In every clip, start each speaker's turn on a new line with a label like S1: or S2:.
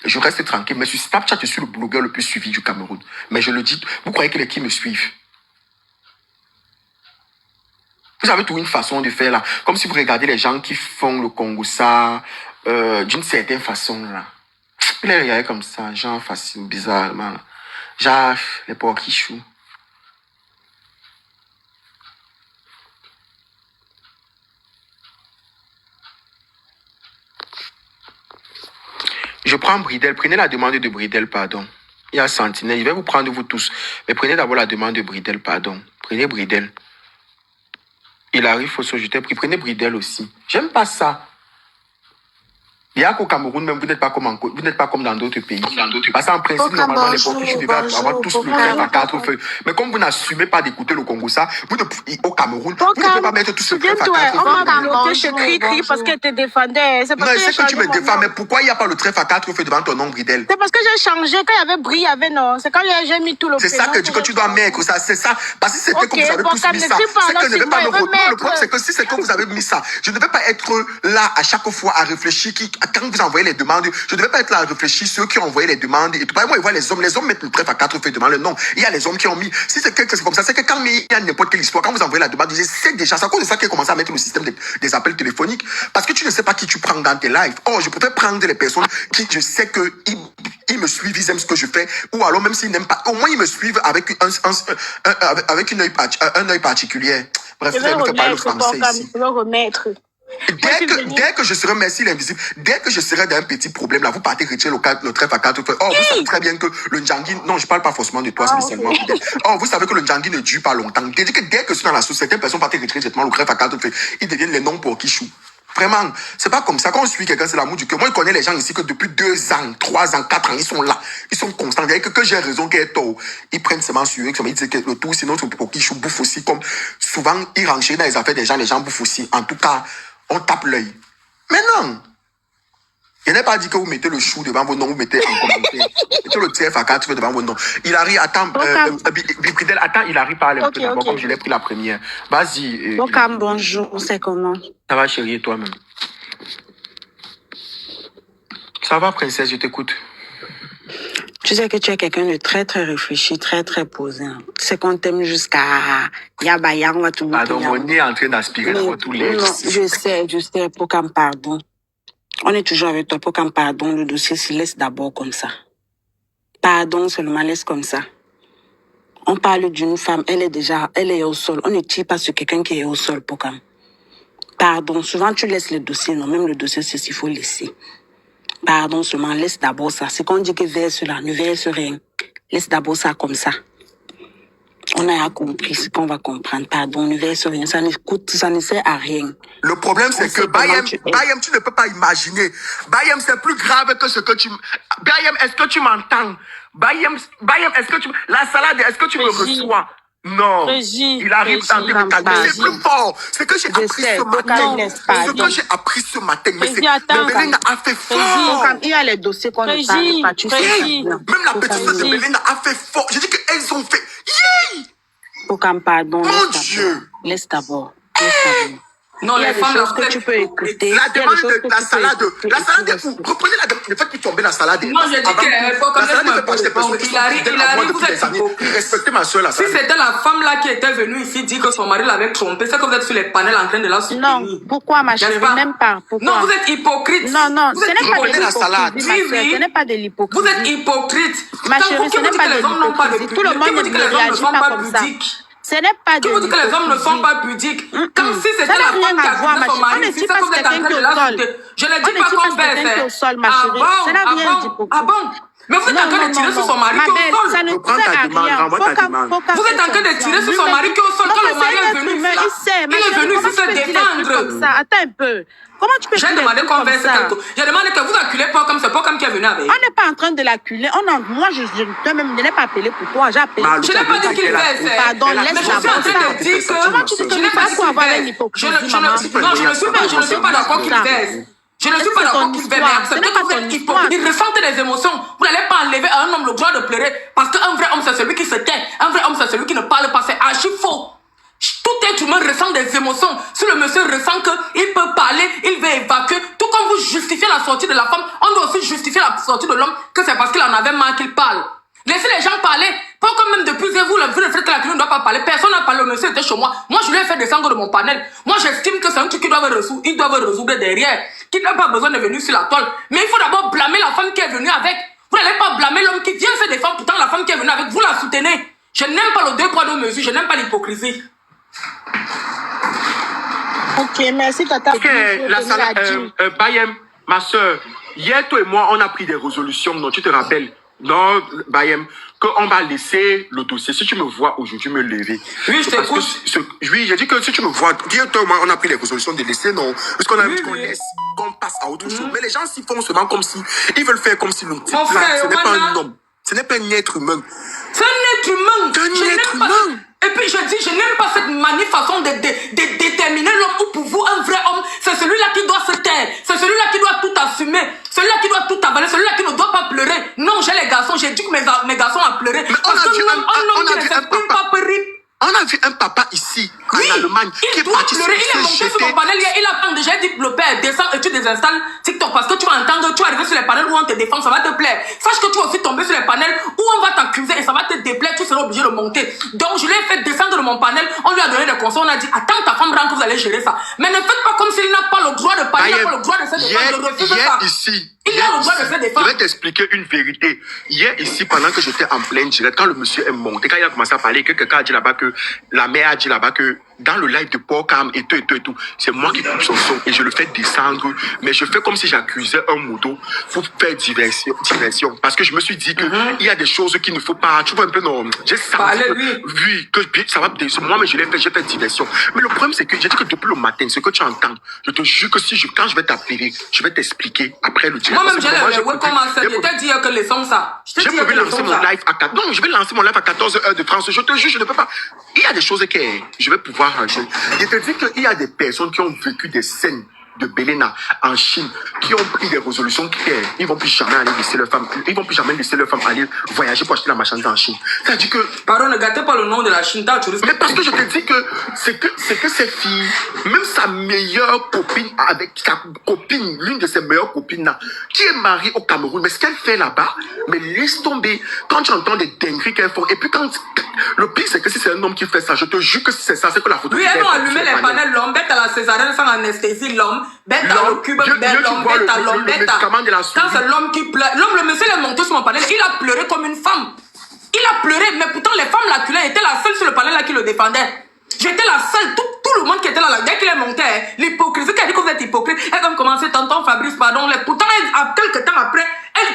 S1: Je reste tranquille. Mais sur Snapchat, je suis le blogueur le plus suivi du Cameroun. Mais je le dis, vous croyez que les qui me suivent? Vous avez toujours une façon de faire là. Comme si vous regardez les gens qui font le Congo ça d'une certaine façon là. Vous les regardez comme ça, genre facile, bizarrement. Là. Genre, les porquichous. Je prends Bridel. Prenez la demande de Bridel, pardon. Il y a Sentinelle. Je vais vous prendre vous tous. Mais prenez d'abord la demande de Bridel, pardon. Prenez Bridel. Il arrive, faut se jeter. Prenez Bridel aussi. J'aime pas ça. Il y a qu'au Cameroun, même, vous n'êtes pas comme dans d'autres pays. Parce qu'en principe, normalement, les porquichous devaient avoir tous le trèfle à 4 feuilles. Mais comme vous n'assumez pas d'écouter le Congo, ça, au Cameroun, vous ne pouvez pas mettre tous le trèfle à 4 feuilles.
S2: On m'a bloqué chez Cri parce qu'elle te défendait.
S1: Non, c'est que tu me défends, mais pourquoi il n'y a pas le trèfle à 4 feuilles devant ton nom, Bridel?
S2: C'est parce que j'ai changé. Quand il y avait Brie, il y avait non. C'est quand j'ai mis tout le
S1: C'est ça que tu dois mettre, ça, c'est ça. Parce que c'était comme vous avez tous mis ça. C'est que je ne vais pas me retenir. Le problème, c'est que si c'est que vous avez mis ça, je ne vais pas être là à chaque fois à réfléchir quand vous envoyez les demandes, je ne devais pas être là à réfléchir ceux qui ont envoyé les demandes et tout. Moi, ils voient les hommes mettent le trèfle à 4 feuilles devant le nom. Il y a les hommes qui ont mis. Si c'est comme ça, c'est que quand il y a n'importe quelle histoire, quand vous envoyez la demande, je sais déjà, c'est à cause de ça qu'ils ont commencé à mettre le système des appels téléphoniques. Parce que tu ne sais pas qui tu prends dans tes lives. Oh, je préfère prendre les personnes qui, je sais que ils me suivent, ils aiment ce que je fais, ou alors même s'ils n'aiment pas, au moins ils me suivent avec un œil particulier. Bref, vous n'aimez pas le français ici.
S2: Je vais remettre.
S1: Dès que je serai, merci l'invisible, dès que je serai dans un petit problème, là, vous partez retirer le trèfle à 4 feuilles. Oh, vous savez très bien que le Njangui, non, je parle pas forcément de toi spécialement. Oh, vous savez que le Njangui ne dure pas longtemps. Dès que je suis dans la société, certaines personnes partent retirer directement le trèfle à 4 feuilles. Ils deviennent les noms pour qui chou. Vraiment, c'est pas comme ça. Quand on suit quelqu'un, c'est l'amour du cœur. Moi, je connais les gens ici que depuis 2 ans, 3 ans, 4 ans, ils sont là. Ils sont constants. Que j'ai raison, qu'il est tort. Ils prennent seulement sur eux. Ils disent que le tout, sinon, pour qui chou bouffe aussi. Comme souvent, ils renchent dans les affaires des gens, les gens bouffent aussi. En tout cas, on tape l'œil. Mais non. Je n'ai pas dit que vous mettez le chou devant vos noms, vous mettez en commentaire. Mettez le TF à 4 devant vos noms. Il arrive, attends, Bipridel, attends, il arrive par un peu d'abord, comme je l'ai pris la première. Vas-y.
S2: Bokam, bonjour, c'est comment?
S1: Ça va, chérie, et toi-même? Ça va, princesse, je t'écoute.
S2: Tu sais que tu es quelqu'un de très, très réfléchi, très, très posé. C'est qu'on t'aime jusqu'à Yabaya, on va tout.
S1: Pardon, mon nez est en train d'aspirer dans tous les...
S2: Non, je sais, Bokam, pardon. On est toujours avec toi, Bokam, pardon. Le dossier se laisse d'abord comme ça. Pardon, seulement laisse comme ça. On parle d'une femme, elle est au sol. On ne tire pas sur quelqu'un qui est au sol, Bokam. Pardon, souvent tu laisses le dossier, non, même le dossier, c'est ce qu'il faut laisser. Pardon, seulement laisse d'abord ça. C'est qu'on dit que verse là, ne verse rien. Laisse d'abord ça comme ça. On a compris ce qu'on va comprendre. Pardon, ne verse rien. Ça ne sert à rien.
S1: Le problème, c'est que Bayem, tu ne peux pas imaginer. Bayem, c'est plus grave que ce que tu... Bayem, est-ce que tu m'entends? Bayem, est-ce que tu... La salade, est-ce que tu me reçois? Non. Il arrive dans tes mécanismes. C'est plus fort. C'est que j'ai appris ce matin. C'est que j'ai appris ce matin. Mais c'est... Le Belén a fait fort.
S2: Il y a les dossiers qu'on ne parle pas. Tu sais.
S1: Même la petite de Belén a fait fort. Je dis qu'elles ont fait... Yay!
S2: Bokam, pardon.
S1: Mon Dieu!
S2: Laisse d'abord.
S3: Non, les femmes,
S2: que tu peux écouter.
S1: La demande de la salade. La salade, reprenez la demande. Ne faites plus tomber la salade.
S3: Non, je dis que
S1: la salade fait partie des personnes qui sont fidèles à moi depuis des années. Respectez ma soeur, la
S3: si
S1: salade.
S3: c'était la femme là qui était venue ici dire que son mari l'avait trompé, c'est que vous êtes sur les panels en train de la soutenir.
S2: Non, pourquoi ma chérie? Même pas. Pourquoi?
S3: Non, vous êtes hypocrite.
S2: Non,
S3: vous
S2: ce n'est pas de
S1: la salade.
S2: l'hypocrisie. Ce n'est pas de l'hypocrisie.
S3: Vous êtes hypocrite.
S2: Ma chérie, ce n'est pas de l'hypocrisie. Tout le monde ne réagit pas comme ça. Ce n'est pas de
S3: l'hypocrisie. Qui vous dit que les hommes ne sont pas pudiques? Comme si c'était la femme qui accusait son mari.
S2: On ne
S3: Si
S2: dit
S3: ça
S2: pas
S3: vous êtes en train de la soutenir. Je ne dis pas qu'on baisse.
S2: Ça n'a rien d'hypocrite.
S3: Ah bon? Mais vous êtes en train de tirer sur son mari qui est au sol.
S2: Ça ne sert à rien.
S3: Vous êtes en train de tirer sur son mari qui est au sol quand le mari est venu ici. Il est venu ici se défendre.
S2: Attends un peu. Comment tu peux
S3: j'ai demandé qu'on verse quelque chose. J'ai demandé que vous acculez pas comme c'est pas comme qui est venu avec.
S2: On n'est pas en train de l'acculer. Moi, je n'ai pas appelé pour toi. J'ai appelé.
S3: Je n'ai pas dit qu'il verse.
S2: Pardon, laisse-la.
S3: Mais je suis en train de dire que...
S2: Comment tu te connais pas pour avoir une hypocrisie, maman?
S3: Non, je ne suis pas d'accord qu'il verse. Je ne suis pas d'accord qu'il verse. Mais acceptez que vous êtes hypocrite. Il ressent des émotions. Vous n'allez pas enlever à un homme le droit de pleurer. Parce qu'un vrai homme, c'est celui qui se tait. Un vrai homme, c'est celui qui ne parle pas. C'est archi faux. Tout être humain ressent des émotions. Si le monsieur ressent qu'il peut parler, il veut évacuer. Tout comme vous justifiez la sortie de la femme, on doit aussi justifier la sortie de l'homme, que c'est parce qu'il en avait marre qu'il parle. Laissez les gens parler. Pas comme même depuis vous, le fait que la cliente ne doit pas parler. Personne n'a parlé. Le monsieur était chez moi. Moi, je lui ai fait descendre de mon panel. Moi, j'estime que c'est un truc qu'ils doivent résoudre. Ils doivent résoudre derrière. Qu'ils n'ont pas besoin de venir sur la toile. Mais il faut d'abord blâmer la femme qui est venue avec. Vous n'allez pas blâmer l'homme qui vient se défendre. Pourtant, la femme qui est venue avec, vous la soutenez. Je n'aime pas le 2 poids 2 mesures. Je n'aime pas l'hypocrisie.
S2: Ok, merci Tata.
S1: Ok, Bayem, ma soeur, hier, toi et moi, on a pris des résolutions. Non, tu te rappelles? Non, Bayem, qu'on va laisser le dossier. Si tu me vois aujourd'hui me lever.
S3: Oui, je t'écoute.
S1: Oui, j'ai dit que si tu me vois, hier, toi et moi, on a pris les résolutions de laisser, non. Parce qu'on a vu qu'on laisse, qu'on passe à autre chose. Mais les gens s'y font seulement comme si, ils veulent faire comme si le type là, ce n'est pas un homme. Ce n'est pas un être humain.
S3: C'est un être humain. Et puis je dis, je n'aime pas cette façon de déterminer l'homme ou pour vous, un vrai homme, c'est celui-là qui doit se taire, c'est celui-là qui doit tout assumer, celui-là qui doit tout avaler, celui-là qui ne doit pas pleurer. Non, j'ai les garçons, j'ai dit que mes garçons à pleurer.
S1: Mais
S3: parce que un homme qui ne s'exprime pas peut rire.
S1: On a vu un papa ici, en Allemagne, qui est parti
S3: pleurer. Il est monté sur mon panel, il a déjà dit le père, descends et tu désinstalles TikTok parce que tu vas entendre, tu vas arriver sur les panels où on te défend, ça va te plaire. Sache que tu vas aussi tomber sur les panels où on va t'accuser et ça va te déplaire, tu seras obligé de monter. Donc je lui ai fait descendre de mon panel, on lui a donné des conseils, on a dit attends ta femme rentre que vous allez gérer ça. Mais ne faites pas comme s'il n'a pas le droit de parler, il n'a pas le droit de se défendre, de refuser ça.
S1: Ici.
S3: Il a le droit de se défendre.
S1: Je vais t'expliquer une vérité. Hier, ici, pendant que j'étais en pleine direct, quand le monsieur est monté, quand il a commencé à parler, que quelqu'un a dit là-bas que la mère a dit là-bas que dans le live de Porcam et tout, c'est moi qui coupe son son et je le fais descendre, mais je fais comme si j'accusais un moto pour faire diversion. Parce que je me suis dit que il y a des choses qu'il ne faut pas. Tu vois un peu, non, j'ai senti que ça va moi, mais je l'ai fait, j'ai fait diversion. Mais le problème, c'est que j'ai dit que depuis le matin, ce que tu entends, je te jure que quand je vais t'appeler, je vais t'expliquer après le direct.
S3: Moi-même, j'ai le welcome à ça. Je t'ai dit que les sons ça.
S1: Je vais lancer mon live à 14h. Non, je vais lancer mon live à 14h de France. Je te jure, je ne peux pas. Il y a des choses que je vais pouvoir ranger. Je te dis qu'il y a des personnes qui ont vécu des scènes de Belena en Chine, qui ont pris des résolutions qui ils vont plus jamais aller laisser leur femme, ils vont plus jamais laisser leur femme aller voyager pour acheter la marchandise en Chine. Ça dit que
S3: pardon, ne gâtez pas le nom de la Chine.
S1: Mais parce que je te dis que c'est que ces filles, même sa meilleure copine avec sa copine, l'une de ses meilleures copines là, qui est mariée au Cameroun, mais ce qu'elle fait là-bas, mais laisse tomber. Quand tu entends des dingueries qu'elle font, et puis quand le pire c'est que si c'est un homme qui fait ça, je te jure que si c'est ça, c'est que la photo.
S3: Oui, elles ont allumé les panels, l'homme bête à la césarienne sans anesthésie, l'homme bête à le cube, l'homme bête à l'homme bête à. Quand c'est l'homme qui pleure, l'homme, le monsieur est monté sur mon panel, il a pleuré comme une femme. Il a pleuré, mais pourtant les femmes l'aculaient, était la seule sur le panel là qui le défendait. J'étais la seule, tout le monde qui était là, dès qu'il est monté, l'hypocrisie, qui a dit que vous êtes hypocrite, elle comme commencer, tonton Fabrice, pardon, pourtant, quelques temps après,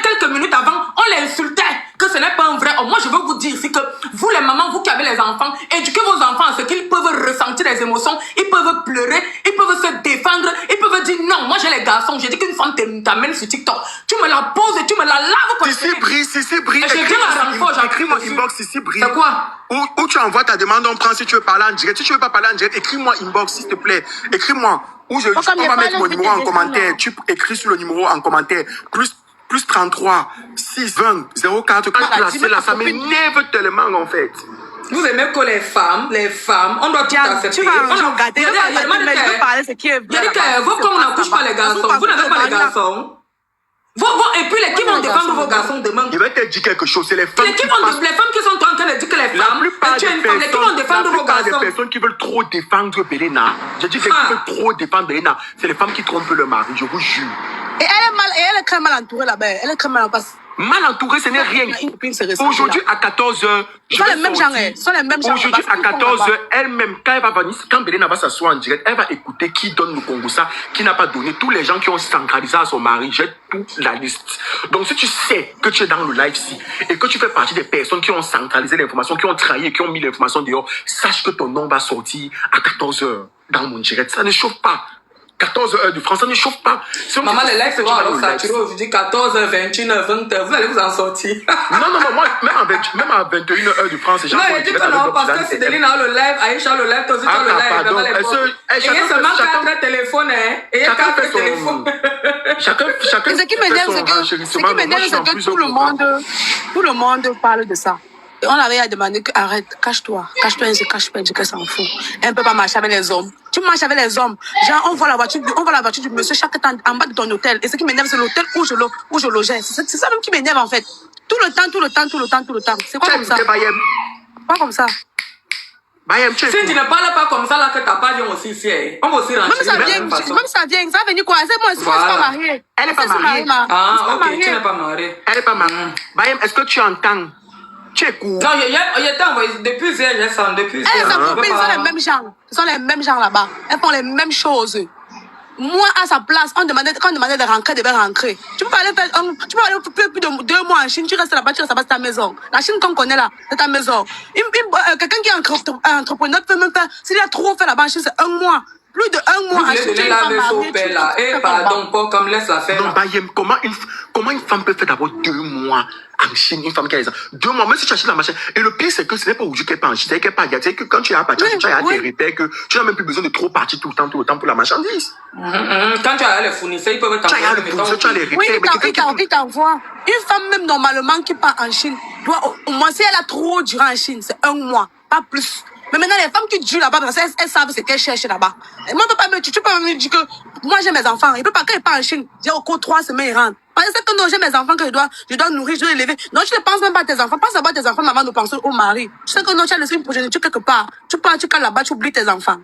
S3: quelques minutes avant, on l'insultait, que ce n'est pas un vrai homme. Moi, je veux vous dire ici que vous, les mamans, vous qui avez les enfants, éduquez vos enfants à ce qu'ils peuvent ressentir des émotions, ils peuvent pleurer, ils peuvent se défendre, ils peuvent dire non, moi j'ai les garçons, j'ai dit qu'une femme t'amène sur TikTok, tu me la poses et tu me la laves comme ça.
S1: Sissi Brie,
S3: j'ai bien la renfort,
S1: écris-moi inbox, Sissi Brie.
S3: C'est quoi?
S1: Où tu envoies ta demande, on prend si tu veux parler en direct. Si tu veux pas parler en direct, écris-moi inbox, s'il te plaît. Écris-moi. Ou on va mettre mon numéro en commentaire. Tu écris sur le numéro en commentaire. Plus 33 6 20 04. Là, ça m'énerve tellement en fait.
S3: Vous aimez que les femmes, on doit tout accepter.
S2: Tu vas regarder. Je veux parler ce qui est
S3: vrai. Il y a dit que vous, comme on n'accouche pas les garçons, vous n'avez pas les garçons. Et puis les qui vont défendre vos garçons demain.
S1: Je vais te dire quelque chose, c'est les femmes
S3: les femmes qui sont en train de dire que les femmes, tu es une femme, les qui vont défendre vos garçons.
S1: Les personnes qui veulent trop défendre Belena, je dis qu'ils veulent trop défendre Belena, c'est les femmes qui trompent le mari, je vous jure.
S2: Et elle est très mal entourée là-bas, elle est très mal entourée.
S1: Mal entourée, ce n'est rien. Aujourd'hui à 14h, Aujourd'hui à 14h, elle-même, quand Belena va s'asseoir en direct, elle va écouter qui donne le Congossa, qui n'a pas donné. Tous les gens qui ont centralisé à son mari, j'ai toute la liste. Donc si tu sais que tu es dans le live-ci et que tu fais partie des personnes qui ont centralisé l'information, qui ont trahi et qui ont mis l'information dehors, sache que ton nom va sortir à 14h dans mon direct. Ça ne chauffe pas. 14h de France, ça ne chauffe pas.
S3: Maman, les lives seront alors saturés aujourd'hui, 14h, 21h, 20h, vous allez vous en sortir.
S1: Non, moi, même à 21h de France,
S3: non, il dit que non, parce que Céline a le live, Aïcha le live, toi aussi tu as le live.
S1: Pardon,
S3: et seulement 4 téléphones, hein. Et 4 téléphones.
S2: Ce qui m'énerve, c'est que tout le monde parle de ça. Et on avait à demander que arrête, cache-toi, elle se cache pas, elle dit qu'elle s'en fout. Elle ne peut pas marcher avec les hommes. Tu marches avec les hommes. Genre, on voit la voiture du monsieur chaque temps en bas de ton hôtel. Et ce qui m'énerve, c'est l'hôtel où je logeais. C'est ça même qui m'énerve en fait. Tout le temps. C'est quoi comme ça? Pas comme ça.
S3: Si tu ne parles pas comme ça, là, que t'as pas dit aussi fier. On va aussi rentrer de la même façon.
S2: Même ça vient, ça va venir quoi? C'est moi, je suis pas mariée.
S1: Elle n'est pas mariée.
S3: Ah, ok, tu n'es pas mariée.
S1: Elle n'est pas mariée. Bayem, est-ce que tu entends? Tu es court.
S3: Non, il t'ai envoyé depuis hier, j'ai senti depuis hier.
S2: Elles sont les mêmes gens. Ce sont les mêmes gens là-bas. Elles font les mêmes choses. Moi, à sa place, quand on demandait de rentrer, de rentrer. Tu peux pas aller plus de 2 mois en Chine, tu restes là-bas, c'est ta maison. La Chine qu'on connaît là, c'est ta maison. Quelqu'un qui est entrepreneur peut même faire, s'il a trop fait là-bas en Chine, c'est 1 mois. Plus de 1 mois en Chine.
S3: Tu la maison, là. Et pardon, pas comme laisse la faire.
S1: Non, Bayem, comment une femme peut faire d'abord 2 mois en Chine, une femme qui a les ans. 2 mois, même si tu achètes la machine. Et le pire, c'est que ce n'est pas aujourd'hui qu'elle part en Chine, c'est qu'elle part. C'est que quand tu as parti, tu as tes repères, que tu n'as même plus besoin de trop partir tout le temps pour la marchandise.
S3: Quand tu as les fournisseurs, ils peuvent t'envoyer.
S1: Tu as les repères.
S2: Oui, il t'envoie. Une femme, même normalement, qui part en Chine, doit au moins, si elle a trop duré en Chine, c'est 1 mois, pas plus. Mais maintenant, les femmes qui durent là-bas, parce qu'elles savent ce qu'elles cherchent là-bas. Et moi, tu peux pas me dire que moi, j'ai mes enfants. Il peut pas, quand ils partent en Chine, j'ai encore 3 semaines, ils rentrent. Parce que non, j'ai mes enfants que je dois nourrir, je dois élever. Non, tu ne penses même pas à tes enfants. Pense d'abord à tes enfants avant de penser au mari. Tu sais que non, tu as laissé une progéniture quelque part. Tu pars, tu cales là-bas, tu oublies tes enfants.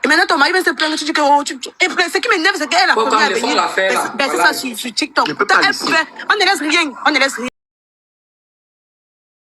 S2: Et maintenant, ton mari vient se plaindre, tu dis que, oh, et ce qui m'énerve, c'est qu'elle a première à venir. C'est ça sur TikTok. On ne laisse rien.